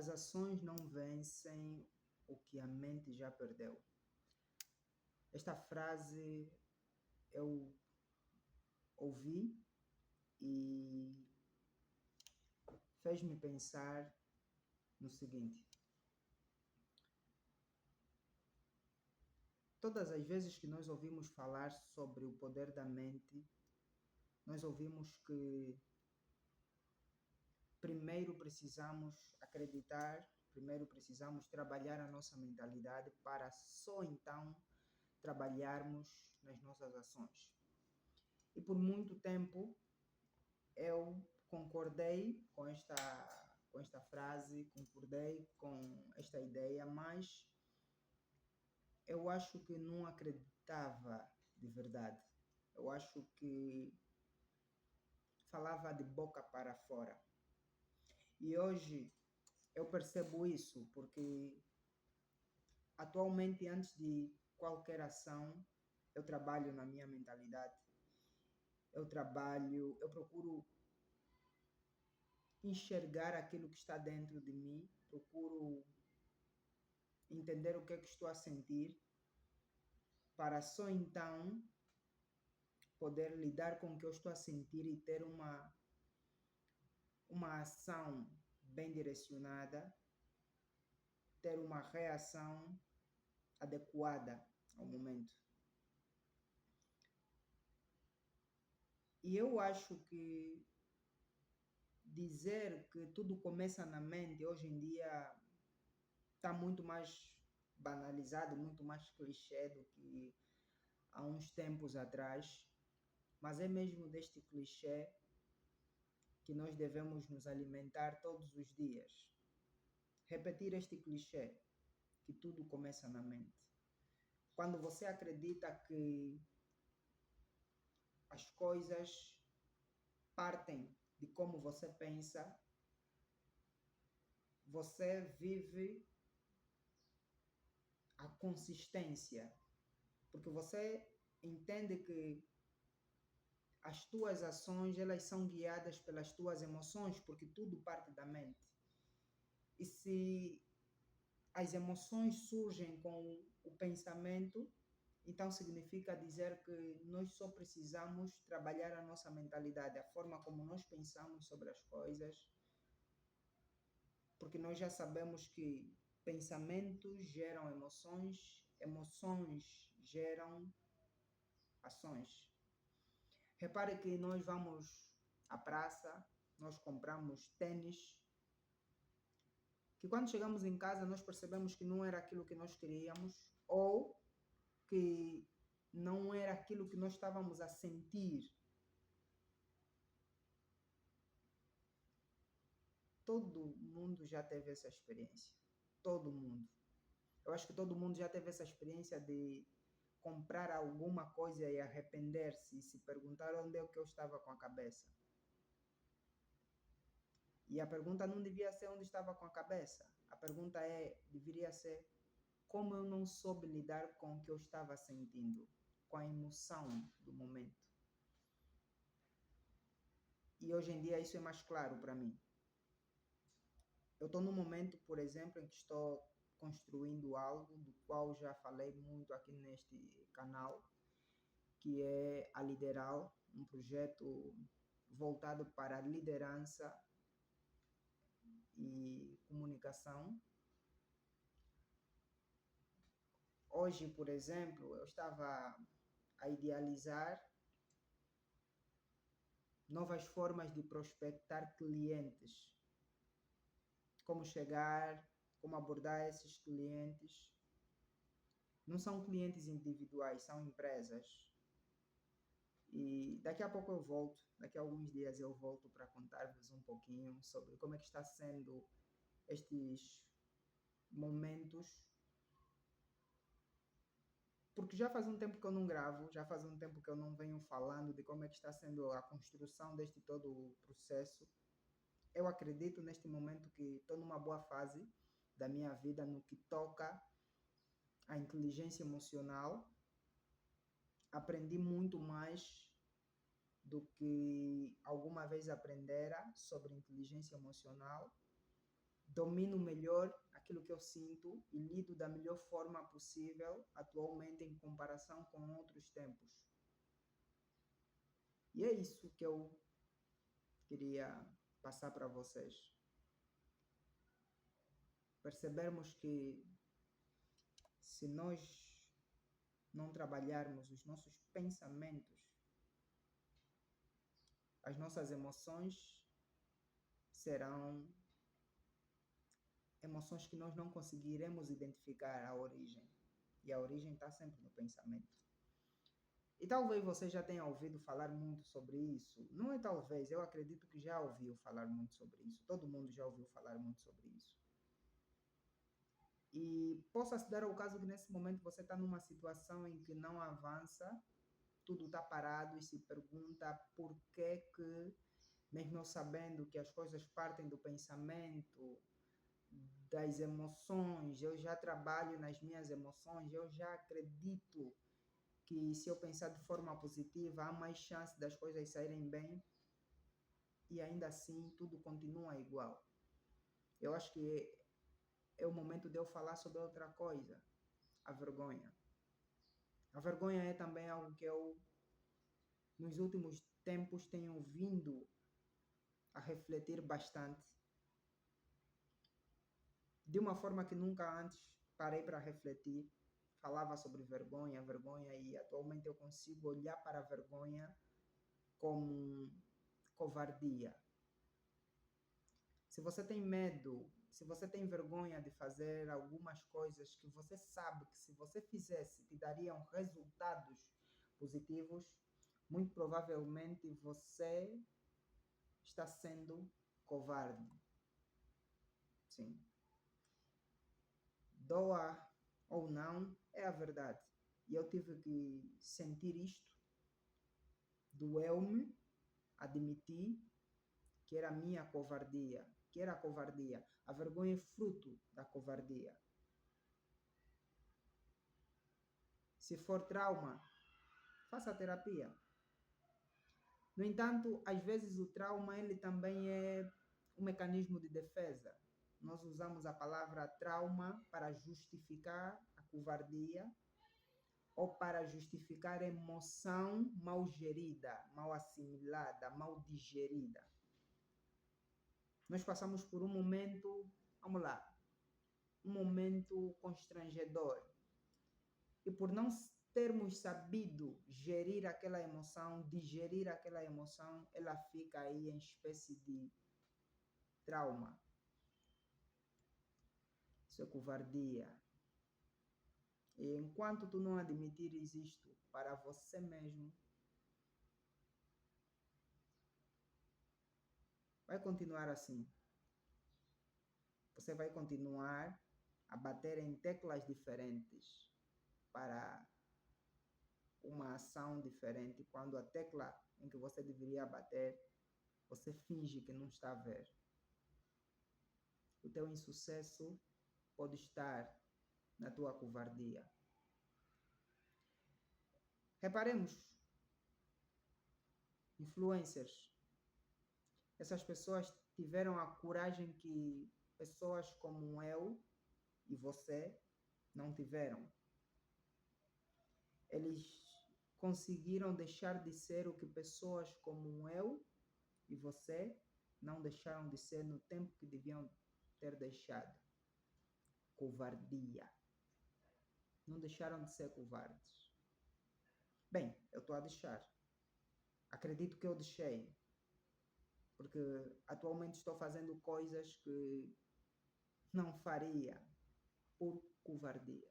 As ações não vencem o que a mente já perdeu. Esta frase eu ouvi e fez-me pensar no seguinte: todas as vezes que nós ouvimos falar sobre o poder da mente, nós ouvimos que primeiro precisamos acreditar, primeiro precisamos trabalhar a nossa mentalidade para só então trabalharmos nas nossas ações. E por muito tempo eu concordei com esta frase, concordei com esta ideia, mas eu acho que não acreditava de verdade. Eu acho que falava de boca para fora. E hoje eu percebo isso porque atualmente, antes de qualquer ação, eu trabalho na minha mentalidade. Eu procuro enxergar aquilo que está dentro de mim, procuro entender o que é que estou a sentir, para só então poder lidar com o que eu estou a sentir e ter uma ação bem direcionada, ter uma reação adequada ao momento. E eu acho que dizer que tudo começa na mente hoje em dia está muito mais banalizado, muito mais clichê do que há uns tempos atrás, mas é mesmo deste clichê que nós devemos nos alimentar todos os dias. Repetir este clichê, que tudo começa na mente. Quando você acredita que as coisas partem de como você pensa, você vive a consistência, porque você entende que as tuas ações, elas são guiadas pelas tuas emoções, porque tudo parte da mente. E se as emoções surgem com o pensamento, então significa dizer que nós só precisamos trabalhar a nossa mentalidade, a forma como nós pensamos sobre as coisas, porque nós já sabemos que pensamentos geram emoções, emoções geram ações. Repare que nós vamos à praça, nós compramos tênis, que quando chegamos em casa nós percebemos que não era aquilo que nós queríamos, ou que não era aquilo que nós estávamos a sentir. Todo mundo já teve essa experiência. Todo mundo. Eu acho que todo mundo já teve essa experiência de comprar alguma coisa e arrepender-se e se perguntar onde é que eu estava com a cabeça. E a pergunta não devia ser onde estava com a cabeça. A pergunta deveria ser como eu não soube lidar com o que eu estava sentindo, com a emoção do momento. E hoje em dia isso é mais claro para mim. Eu estou num momento, por exemplo, em que estou construindo algo do qual já falei muito aqui neste canal, que é a Lideral, um projeto voltado para a liderança e comunicação. Hoje, por exemplo, eu estava a idealizar novas formas de prospectar clientes, como chegar, como abordar esses clientes. Não são clientes individuais, são empresas. E daqui a pouco eu volto, daqui a alguns dias eu volto para contar-vos um pouquinho sobre como é que está sendo estes momentos. Porque já faz um tempo que eu não gravo, já faz um tempo que eu não venho falando de como é que está sendo a construção deste todo o processo. Eu acredito neste momento que estou numa boa fase da minha vida no que toca à inteligência emocional. Aprendi muito mais do que alguma vez aprendera sobre inteligência emocional. domino melhor aquilo que eu sinto e lido da melhor forma possível atualmente em comparação com outros tempos. E é isso que eu queria passar para vocês. Percebermos que se nós não trabalharmos os nossos pensamentos, as nossas emoções serão emoções que nós não conseguiremos identificar a origem. E a origem está sempre no pensamento. E talvez você já tenha ouvido falar muito sobre isso. Não é talvez, eu acredito que já ouviu falar muito sobre isso. Todo mundo já ouviu falar muito sobre isso. E possa se dar ao caso que nesse momento você está numa situação em que não avança, tudo está parado e se pergunta por que, mesmo eu sabendo que as coisas partem do pensamento, das emoções, eu já trabalho nas minhas emoções, eu já acredito que se eu pensar de forma positiva, há mais chance das coisas saírem bem e ainda assim tudo continua igual. Eu acho que é o momento de eu falar sobre outra coisa, a vergonha. A vergonha é também algo que eu, nos últimos tempos, tenho vindo a refletir bastante. De uma forma que nunca antes parei para refletir. Falava sobre vergonha, e atualmente eu consigo olhar para a vergonha como covardia. Se você tem medo, se você tem vergonha de fazer algumas coisas que você sabe que se você fizesse te dariam resultados positivos, muito provavelmente você está sendo covarde. Sim. Doa ou não, é a verdade. E eu tive que sentir isto, doeu-me, admiti que era a minha covardia, que era a covardia. A vergonha é fruto da covardia. Se for trauma, faça terapia. No entanto, às vezes o trauma ele também é um mecanismo de defesa. Nós usamos a palavra trauma para justificar a covardia ou para justificar a emoção mal gerida, mal assimilada, mal digerida. Nós passamos por um momento, vamos lá, um momento constrangedor. E por não termos sabido gerir aquela emoção, digerir aquela emoção, ela fica aí em espécie de trauma. Isso é covardia. E enquanto tu não admitires isto para você mesmo, vai continuar assim. Você vai continuar a bater em teclas diferentes para uma ação diferente, quando a tecla em que você deveria bater, você finge que não está a ver. O teu insucesso pode estar na tua covardia. Reparemos, influencers, essas pessoas tiveram a coragem que pessoas como eu e você não tiveram. Eles conseguiram deixar de ser o que pessoas como eu e você não deixaram de ser no tempo que deviam ter deixado. Covardia. Não deixaram de ser covardes. Bem, eu estou a deixar. Acredito que eu deixei. Porque atualmente estou fazendo coisas que não faria por covardia.